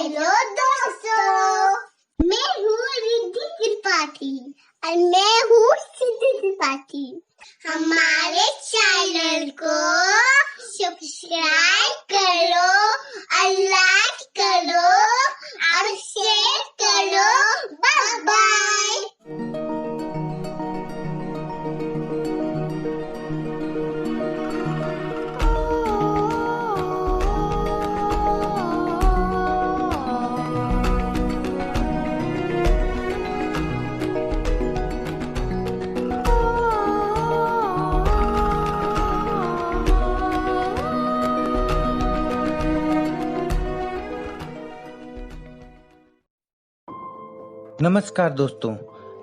Hello दोस्तों, मैं हूँ रिद्धि त्रिपाठी और मैं हूँ सिद्धि त्रिपाठी। हमारे चैनल को सब्सक्राइब करो और लाइक करो और शेयर करो। Bye bye. नमस्कार दोस्तों,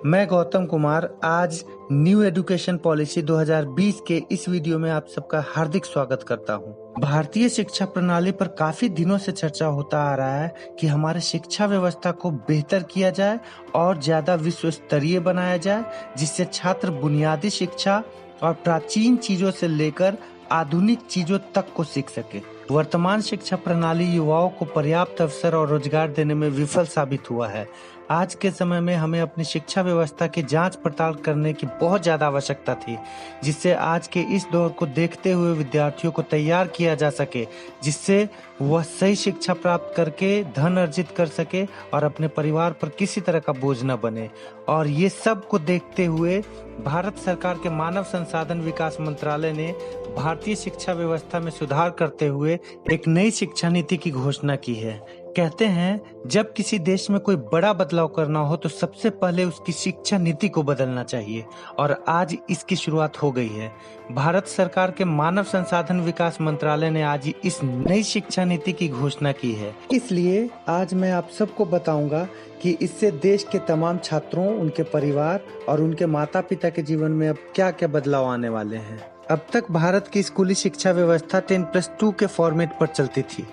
मैं गौतम कुमार आज न्यू एजुकेशन पॉलिसी 2020 के इस वीडियो में आप सबका हार्दिक स्वागत करता हूं। भारतीय शिक्षा प्रणाली पर काफी दिनों से चर्चा होता आ रहा है कि हमारे शिक्षा व्यवस्था को बेहतर किया जाए और ज्यादा विश्व स्तरीय बनाया जाए, जिससे छात्र बुनियादी शिक्षा और प्राचीन चीजों से लेकर आधुनिक चीजों तक को सीख सके। वर्तमान शिक्षा प्रणाली युवाओं को पर्याप्त अवसर और रोजगार देने में विफल साबित हुआ है। आज के समय में हमें अपनी शिक्षा व्यवस्था की जांच पड़ताल करने की बहुत ज्यादा आवश्यकता थी, जिससे आज के इस दौर को देखते हुए विद्यार्थियों को तैयार किया जा सके, जिससे वह सही शिक्षा प्राप्त करके धन अर्जित कर सके और अपने परिवार पर किसी तरह का बोझ न बने। और ये सब को देखते हुए भारत सरकार के मानव संसाधन विकास मंत्रालय ने भारतीय शिक्षा व्यवस्था में सुधार करते हुए एक नई शिक्षा नीति की घोषणा की है। कहते हैं, जब किसी देश में कोई बड़ा बदलाव करना हो तो सबसे पहले उसकी शिक्षा नीति को बदलना चाहिए, और आज इसकी शुरुआत हो गई है। भारत सरकार के मानव संसाधन विकास मंत्रालय ने आज इस नई शिक्षा नीति की घोषणा की है। इसलिए आज मैं आप सबको बताऊंगा कि इससे देश के तमाम छात्रों, उनके परिवार और उनके माता पिता के जीवन में अब क्या क्या बदलाव आने वाले हैं। अब तक भारत की स्कूली शिक्षा व्यवस्था 10+2 के फॉर्मेट पर चलती थी,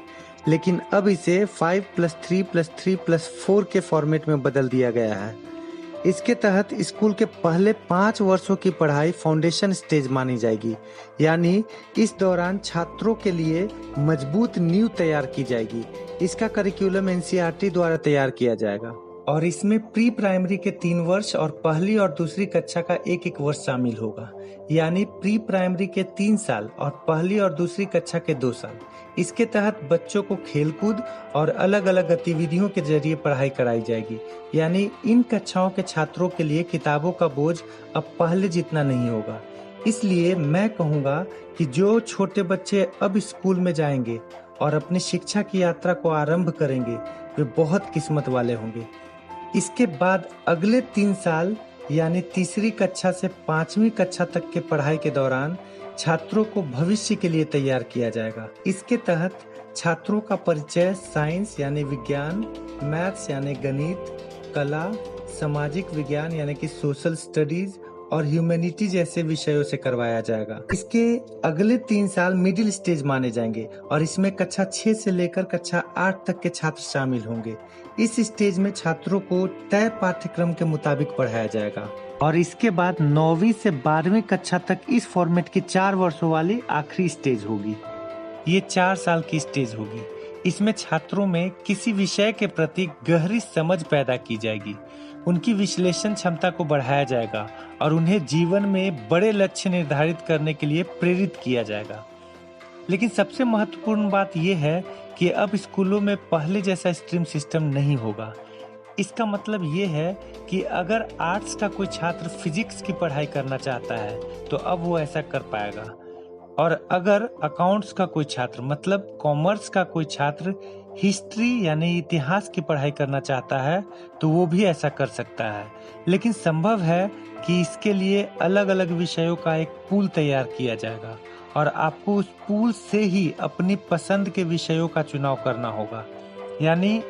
लेकिन अब इसे 5+3+3+4 के फॉर्मेट में बदल दिया गया है। इसके तहत स्कूल के पहले 5 वर्षों की पढ़ाई फाउंडेशन स्टेज मानी जाएगी, यानी इस दौरान छात्रों के लिए मजबूत नींव तैयार की जाएगी। इसका करिकुलम एनसीईआरटी द्वारा तैयार किया जाएगा और इसमें प्री प्राइमरी के 3 वर्ष और पहली और दूसरी कक्षा का 1-1 वर्ष शामिल होगा, यानी प्री प्राइमरी के 3 साल और पहली और दूसरी कक्षा के 2 साल। इसके तहत बच्चों को खेलकूद और अलग अलग गतिविधियों के जरिए पढ़ाई कराई जाएगी, यानी इन कक्षाओं के छात्रों के लिए किताबों का बोझ अब पहले जितना नहीं होगा। इसलिए मैं कहूँगा कि जो छोटे बच्चे अब स्कूल में जाएंगे और अपनी शिक्षा की यात्रा को आरंभ करेंगे, वे बहुत किस्मत वाले होंगे। इसके बाद अगले 3 साल यानी तीसरी कक्षा से 5वीं कक्षा तक के पढ़ाई के दौरान छात्रों को भविष्य के लिए तैयार किया जाएगा। इसके तहत छात्रों का परिचय साइंस यानी विज्ञान, मैथ्स यानी गणित, कला, सामाजिक विज्ञान यानी कि सोशल स्टडीज और ह्यूमैनिटी जैसे विषयों से करवाया जाएगा। इसके अगले 3 साल मिडिल स्टेज माने जाएंगे और इसमें कक्षा 6 से लेकर कक्षा 8 तक के छात्र शामिल होंगे। इस स्टेज में छात्रों को तय पाठ्यक्रम के मुताबिक पढ़ाया जाएगा और इसके बाद 9वीं से 12वीं कक्षा तक इस फॉर्मेट की 4 वर्षों वाली आखिरी स्टेज होगी। ये 4 साल की स्टेज होगी। इसमें छात्रों में किसी विषय के प्रति गहरी समझ पैदा की जाएगी, उनकी विश्लेषण क्षमता को बढ़ाया जाएगा और उन्हें जीवन में बड़े लक्ष्य निर्धारित करने के लिए प्रेरित किया जाएगा। लेकिन सबसे महत्वपूर्ण बात यह है कि अब स्कूलों में पहले जैसा स्ट्रीम सिस्टम नहीं होगा। इसका मतलब ये है कि अगर आर्ट्स का कोई छात्र फिजिक्स की पढ़ाई करना चाहता है तो अब वो ऐसा कर पाएगा, और अगर अकाउंट्स का कोई छात्र मतलब कॉमर्स का कोई छात्र हिस्ट्री यानी इतिहास की पढ़ाई करना चाहता है तो वो भी ऐसा कर सकता है। लेकिन संभव है कि इसके लिए अलग अलग विषयों का एक पूल तैयार किया जाएगा और आपको उस पूल से ही अपनी पसंद के विषयों का चुनाव करना होगा। यानी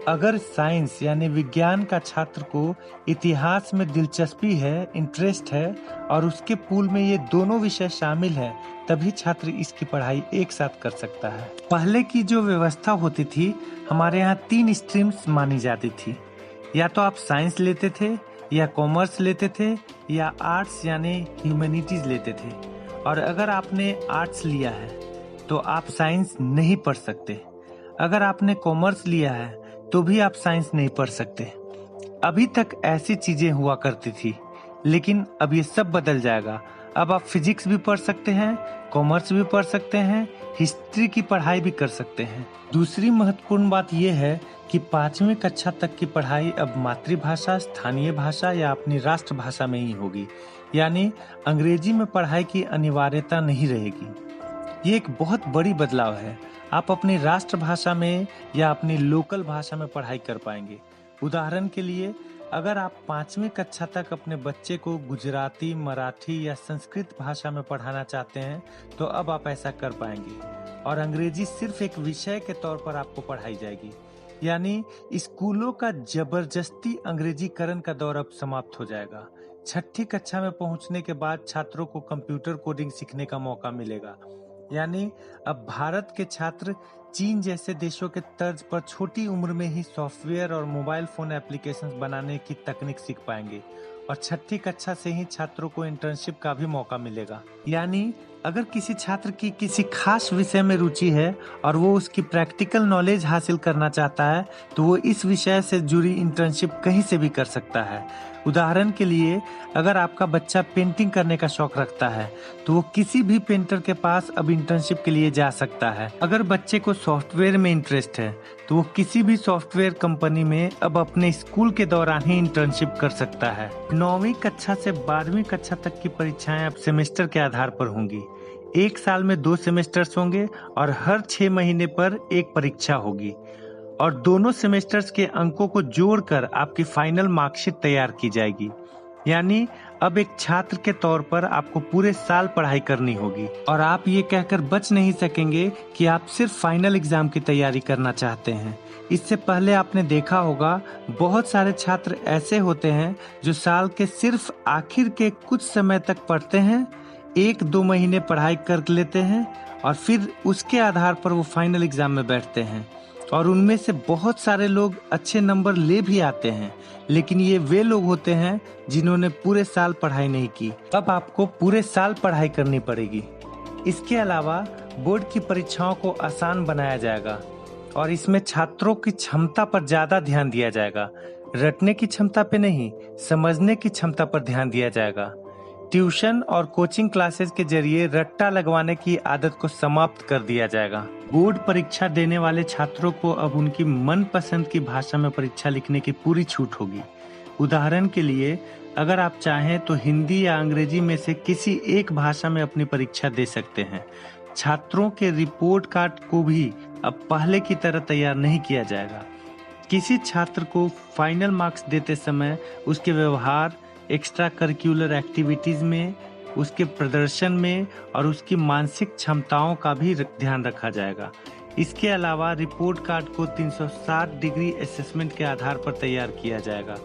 अगर साइंस यानी विज्ञान का छात्र को इतिहास में दिलचस्पी है, इंटरेस्ट है और उसके पूल में ये दोनों विषय शामिल हैं, तभी छात्र इसकी पढ़ाई एक साथ कर सकता है। पहले की जो व्यवस्था होती थी, हमारे यहाँ 3 स्ट्रीम्स मानी जाती थी। या तो आप साइंस लेते थे, या कॉमर्स लेते थे, या आर्ट्स यानी ह्यूमैनिटीज लेते थे। और अगर आपने आर्ट्स लिया है तो आप साइंस नहीं पढ़ सकते। अगर आपने कॉमर्स लिया है तो भी आप साइंस नहीं पढ़ सकते। अभी तक ऐसी चीजें हुआ करती थी, लेकिन अब ये सब बदल जाएगा। अब आप फिजिक्स भी पढ़ सकते हैं, कॉमर्स भी पढ़ सकते हैं, हिस्ट्री की पढ़ाई भी कर सकते हैं। दूसरी महत्वपूर्ण बात यह है कि 5वीं कक्षा तक की पढ़ाई अब मातृभाषा, स्थानीय भाषा या अपनी राष्ट्रभाषा में ही होगी, यानी अंग्रेजी में पढ़ाई की अनिवार्यता नहीं रहेगी। ये एक बहुत बड़ी बदलाव है। आप अपनी राष्ट्रभाषा में या अपनी लोकल भाषा में पढ़ाई कर पाएंगे। उदाहरण के लिए, अगर आप 5वीं कक्षा तक अपने बच्चे को गुजराती, मराठी या संस्कृत भाषा में पढ़ाना चाहते हैं तो अब आप ऐसा कर पाएंगे, और अंग्रेजी सिर्फ एक विषय के तौर पर आपको पढ़ाई जाएगी। यानी स्कूलों का जबरदस्ती अंग्रेजीकरण का दौर अब समाप्त हो जाएगा। 6ठी कक्षा में पहुंचने के बाद छात्रों को कंप्यूटर कोडिंग सीखने का मौका मिलेगा। यानी अब भारत के छात्र चीन जैसे देशों के तर्ज पर छोटी उम्र में ही सॉफ्टवेयर और मोबाइल फोन एप्लीकेशंस बनाने की तकनीक सीख पाएंगे, और 6ठी कक्षा से ही छात्रों को इंटर्नशिप का भी मौका मिलेगा। यानी अगर किसी छात्र की किसी खास विषय में रुचि है और वो उसकी प्रैक्टिकल नॉलेज हासिल करना चाहता है तो वो इस विषय से जुड़ी इंटर्नशिप कहीं से भी कर सकता है। उदाहरण के लिए, अगर आपका बच्चा पेंटिंग करने का शौक रखता है तो वो किसी भी पेंटर के पास अब इंटर्नशिप के लिए जा सकता है। अगर बच्चे को सॉफ्टवेयर में इंटरेस्ट है तो वो किसी भी सॉफ्टवेयर कंपनी में अब अपने स्कूल के दौरान ही इंटर्नशिप कर सकता है। 9वीं कक्षा से 12वीं कक्षा तक की परीक्षाएं अब सेमेस्टर के आधार पर होंगी। एक साल में 2 सेमेस्टर्स होंगे और हर 6 महीने पर एक परीक्षा होगी, और दोनों सेमेस्टर्स के अंकों को जोड़कर आपकी फाइनल मार्कशीट तैयार की जाएगी। यानी अब एक छात्र के तौर पर आपको पूरे साल पढ़ाई करनी होगी, और आप ये कहकर बच नहीं सकेंगे कि आप सिर्फ फाइनल एग्जाम की तैयारी करना चाहते हैं। इससे पहले आपने देखा होगा, बहुत सारे छात्र ऐसे होते हैं जो साल के सिर्फ आखिर के कुछ समय तक पढ़ते हैं, 1-2 महीने पढ़ाई कर लेते हैं और फिर उसके आधार पर वो फाइनल एग्जाम में बैठते हैं, और उनमें से बहुत सारे लोग अच्छे नंबर ले भी आते हैं। लेकिन ये वे लोग होते हैं जिन्होंने पूरे साल पढ़ाई नहीं की। अब आपको पूरे साल पढ़ाई करनी पड़ेगी। इसके अलावा बोर्ड की परीक्षाओं को आसान बनाया जाएगा, और इसमें छात्रों की क्षमता पर ज्यादा ध्यान दिया जाएगा। रटने की क्षमता पे नहीं, समझने की क्षमता पर ध्यान दिया जाएगा। ट्यूशन और कोचिंग क्लासेस के जरिए रट्टा लगवाने की आदत को समाप्त कर दिया जाएगा। बोर्ड परीक्षा देने वाले छात्रों को अब उनकी मनपसंद की भाषा में परीक्षा लिखने की पूरी छूट होगी। उदाहरण के लिए, अगर आप चाहें तो हिंदी या अंग्रेजी में से किसी एक भाषा में अपनी परीक्षा दे सकते हैं। छात्रों के रिपोर्ट कार्ड को भी अब पहले की तरह तैयार नहीं किया जाएगा। किसी छात्र को फाइनल मार्क्स देते समय उसके व्यवहार, एक्स्ट्रा करिकुलर एक्टिविटीज में, उसके प्रदर्शन में और उसकी मानसिक क्षमताओं का भी ध्यान रखा जाएगा। इसके अलावा रिपोर्ट कार्ड को 360 डिग्री असेसमेंट के आधार पर तैयार किया जाएगा।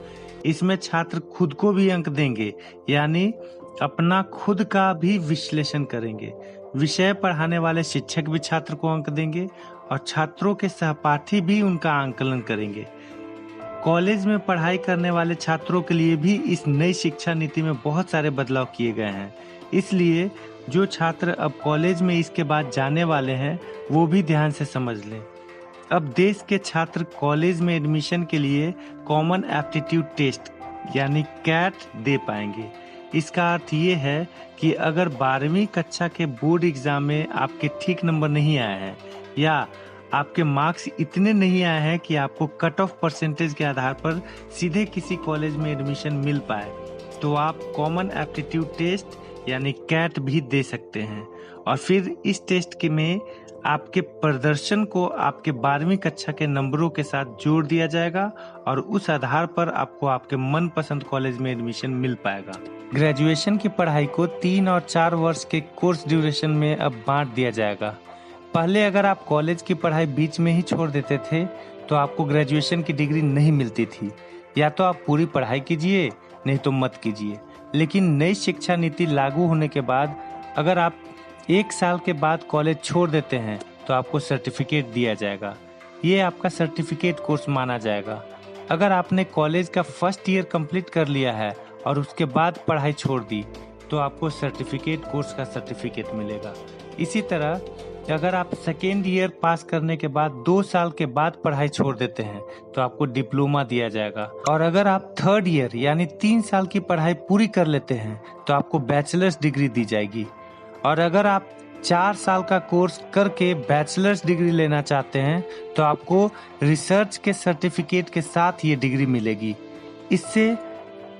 इसमें छात्र खुद को भी अंक देंगे, यानी अपना खुद का भी विश्लेषण करेंगे। विषय पढ़ाने वाले शिक्षक भी छात्र को अंक देंगे और छात्रों के सहपाठी भी उनका आंकलन करेंगे। कॉलेज में पढ़ाई करने वाले छात्रों के लिए भी इस नई शिक्षा नीति में बहुत सारे बदलाव किए गए हैं। इसलिए जो छात्र अब कॉलेज में इसके बाद जाने वाले हैं वो भी ध्यान से समझ लें। अब देश के छात्र कॉलेज में एडमिशन के लिए कॉमन एप्टीट्यूड टेस्ट यानी कैट दे पाएंगे। इसका अर्थ ये है कि अगर 12वीं कक्षा के बोर्ड एग्जाम में आपके ठीक नंबर नहीं आए हैं या आपके मार्क्स इतने नहीं आए हैं कि आपको कट ऑफ परसेंटेज के आधार पर सीधे किसी कॉलेज में एडमिशन मिल पाए, तो आप कॉमन एप्टीट्यूड टेस्ट यानी कैट भी दे सकते हैं। और फिर इस टेस्ट के में आपके प्रदर्शन को आपके 12वीं कक्षा के नंबरों के साथ जोड़ दिया जाएगा और उस आधार पर आपको आपके मनपसंद कॉलेज में एडमिशन मिल पाएगा। ग्रेजुएशन की पढ़ाई को 3 और 4 वर्ष के कोर्स ड्यूरेशन में अब बांट दिया जाएगा। पहले अगर आप कॉलेज की पढ़ाई बीच में ही छोड़ देते थे तो आपको ग्रेजुएशन की डिग्री नहीं मिलती थी। या तो आप पूरी पढ़ाई कीजिए, नहीं तो मत कीजिए। लेकिन नई शिक्षा नीति लागू होने के बाद अगर आप 1 साल के बाद कॉलेज छोड़ देते हैं तो आपको सर्टिफिकेट दिया जाएगा। ये आपका सर्टिफिकेट कोर्स माना जाएगा। अगर आपने कॉलेज का फर्स्ट ईयर कंप्लीट कर लिया है और उसके बाद पढ़ाई छोड़ दी तो आपको सर्टिफिकेट कोर्स का सर्टिफिकेट मिलेगा। इसी तरह कि अगर आप सेकेंड ईयर पास करने के बाद 2 साल के बाद पढ़ाई छोड़ देते हैं तो आपको डिप्लोमा दिया जाएगा, और अगर आप थर्ड ईयर यानी 3 साल की पढ़ाई पूरी कर लेते हैं तो आपको बैचलर्स डिग्री दी जाएगी। और अगर आप 4 साल का कोर्स करके बैचलर्स डिग्री लेना चाहते हैं तो आपको रिसर्च के सर्टिफिकेट के साथ ये डिग्री मिलेगी। इससे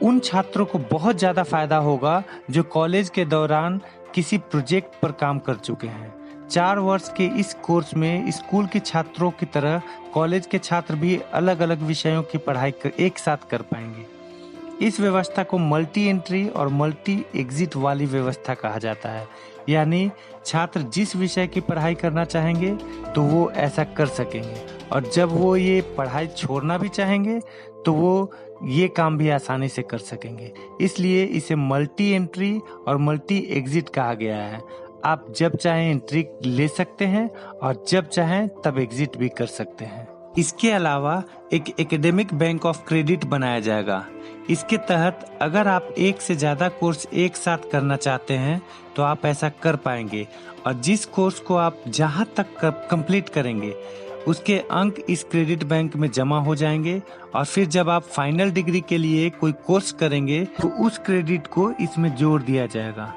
उन छात्रों को बहुत ज़्यादा फायदा होगा जो कॉलेज के दौरान किसी प्रोजेक्ट पर काम कर चुके हैं। 4 वर्ष के इस कोर्स में स्कूल के छात्रों की तरह कॉलेज के छात्र भी अलग अलग विषयों की पढ़ाई एक साथ कर पाएंगे। इस व्यवस्था को मल्टी एंट्री और मल्टी एग्जिट वाली व्यवस्था कहा जाता है, यानी छात्र जिस विषय की पढ़ाई करना चाहेंगे तो वो ऐसा कर सकेंगे, और जब वो ये पढ़ाई छोड़ना भी चाहेंगे तो वो ये काम भी आसानी से कर सकेंगे। इसलिए इसे मल्टी एंट्री और मल्टी एग्जिट कहा गया है। आप जब चाहें एंट्री ले सकते हैं और जब चाहें तब एग्जिट भी कर सकते हैं। इसके अलावा एक एकेडमिक बैंक ऑफ क्रेडिट बनाया जाएगा। इसके तहत अगर आप एक से ज़्यादा कोर्स एक साथ करना चाहते हैं तो आप ऐसा कर पाएंगे, और जिस कोर्स को आप जहां तक कंप्लीट करेंगे उसके अंक इस क्रेडिट बैंक में जमा हो जाएंगे, और फिर जब आप फाइनल डिग्री के लिए कोई कोर्स करेंगे तो उस क्रेडिट को इसमें जोड़ दिया जाएगा।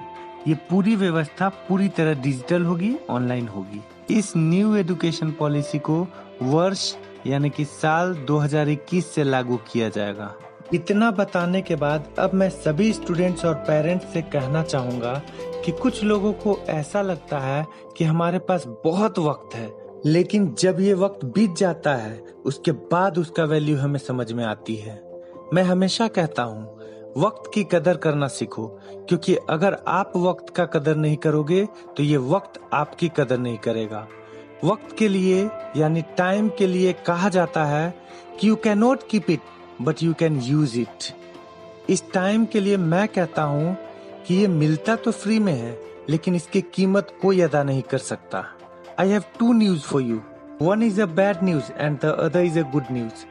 ये पूरी व्यवस्था पूरी तरह डिजिटल होगी, ऑनलाइन होगी। इस न्यू एजुकेशन पॉलिसी को वर्ष यानी कि साल 2021 से लागू किया जाएगा। इतना बताने के बाद अब मैं सभी स्टूडेंट्स और पेरेंट्स से कहना चाहूँगा कि कुछ लोगों को ऐसा लगता है कि हमारे पास बहुत वक्त है, लेकिन जब ये वक्त बीत जाता है उसके बाद उसका वैल्यू हमें समझ में आती है। मैं हमेशा कहता हूँ वक्त की कदर करना सीखो, क्योंकि अगर आप वक्त का कदर नहीं करोगे तो ये वक्त आपकी कदर नहीं करेगा। वक्त के लिए यानी टाइम के लिए कहा जाता है कि you can not keep it but you can use it. इस टाइम के लिए मैं कहता हूँ कि ये मिलता तो फ्री में है, लेकिन इसकी कीमत कोई अदा नहीं कर सकता। I have 2 news for you. One is a bad news and the other is a good news.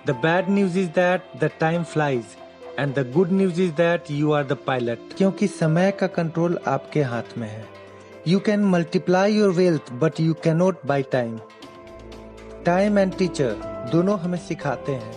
The bad news is that the time flies and the good news is that you are the pilot. क्योंकि समय का control आपके हाथ में है। You can multiply your wealth but you cannot buy time. Time and teacher दोनों हमें सिखाते हैं,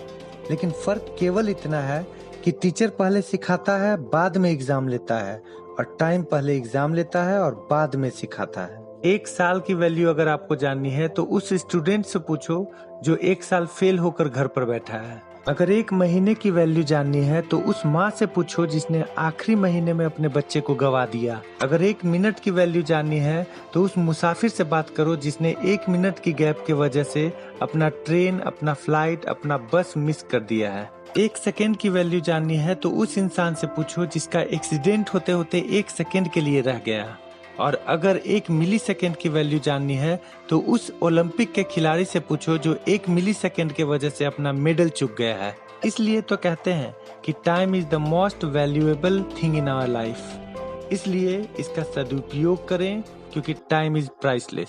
लेकिन फर्क केवल इतना है कि टीचर पहले सिखाता है बाद में एग्जाम लेता है, और टाइम पहले एग्जाम लेता है और बाद में सिखाता है। 1 साल की वैल्यू अगर आपको जाननी है तो उस स्टूडेंट से पूछो जो 1 साल फेल होकर घर पर बैठा है। अगर 1 महीने की वैल्यू जाननी है तो उस माँ से पूछो जिसने आखिरी महीने में अपने बच्चे को गवा दिया। अगर 1 मिनट की वैल्यू जाननी है तो उस मुसाफिर से बात करो जिसने 1 मिनट की गैप की वजह से अपना ट्रेन, अपना फ्लाइट, अपना बस मिस कर दिया है। 1 सेकेंड की वैल्यू जाननी है तो उस इंसान से पूछो जिसका एक्सीडेंट होते होते 1 सेकेंड के लिए रह गया। और अगर 1 मिली सेकेंड की वैल्यू जाननी है तो उस ओलंपिक के खिलाड़ी से पूछो जो 1 मिली सेकेंड के वजह से अपना मेडल चूक गया है। इसलिए तो कहते हैं कि time is the most valuable thing in our life. इसलिए इसका सदुपयोग करें क्योंकि टाइम इज प्राइसलेस।